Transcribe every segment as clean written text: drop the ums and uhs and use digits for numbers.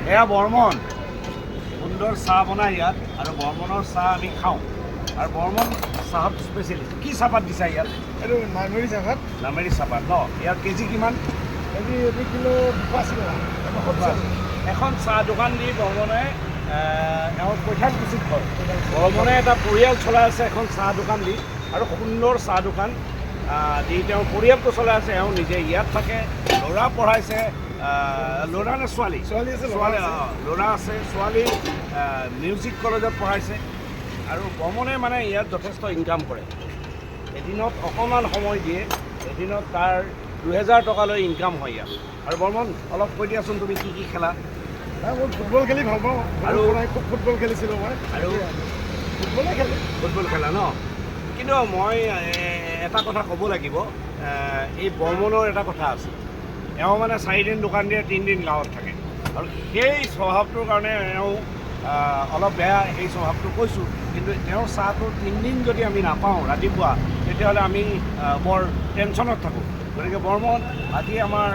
এয়া বৰ্মন সুন্দৰ চাহ বনাই ইয়াত আৰু বৰ্মনৰ চাহ আমি খাওঁ আৰু বৰ্মন চাহত স্পেচিয়েলিষ্ট কি চাহপাত দিছা ইয়াত এইটো নামেৰি চাহপাত নামেৰি চাহপাত ন ইয়াৰ কেজি কিমান কেজি 1 কিলো 280 টকা এখন চাহ দোকান দি বৰ্মনে এওঁ কৈঠালকুছিত ঘৰ বৰ্মনে এটা পৰিয়াল চলাই আছে এখন চাহ দোকান দি আৰু সুন্দৰ চাহ দোকান দি তেওঁ পৰিয়ালটো চলাই আছে এওঁ নিজে ইয়াত থাকে ল'ৰা পঢ়াইছে ল'ৰা নে ছোৱালী ল'ৰা আছে ছোৱালী মিউজিক কলেজত পঢ়াইছে আৰু বৰ্মনে মানে ইয়াত যথেষ্ট ইনকাম কৰে এদিনত অকণমান সময় দিয়ে এদিনত তাৰ 2000 টকালৈ ইনকাম হয় ইয়াত আৰু বৰ্মন অলপ কৈ দিয়াচোন তুমি কি কি খেলা মই ফুটবল খেলি ভাল পাওঁ আৰু খুব ফুটবল খেলিছিলোঁ মই আৰু ফুটবলে খেলোঁ ফুটবল খেলা ন কিন্তু মই এটা কথা ক'ব লাগিব এই বৰ্মনৰ এটা কথা আছে এওঁ মানে 4 দিন দোকান দিয়ে 3 দিন গাঁৱত থাকে আৰু সেই স্বভাৱটোৰ কাৰণে এওঁ অলপ বেয়া এই স্বভাৱটো কৈছোঁ কিন্তু তেওঁৰ চাহটো 3 দিন যদি আমি নাপাওঁ ৰাতিপুৱা তেতিয়াহ'লে আমি বৰ টেনশ্যনত থাকোঁ গতিকে বৰ্মন আজি আমাৰ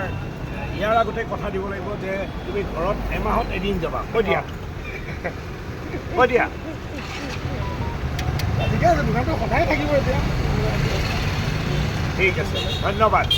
ইয়াৰ আগতে কথা দিব লাগিব যে তুমি ঘৰত এমাহত এদিন যাবা কৈ দিয়া ঠিকে আছে দোকানটো সদায় থাকিব এতিয়া ঠিক আছে ধন্যবাদ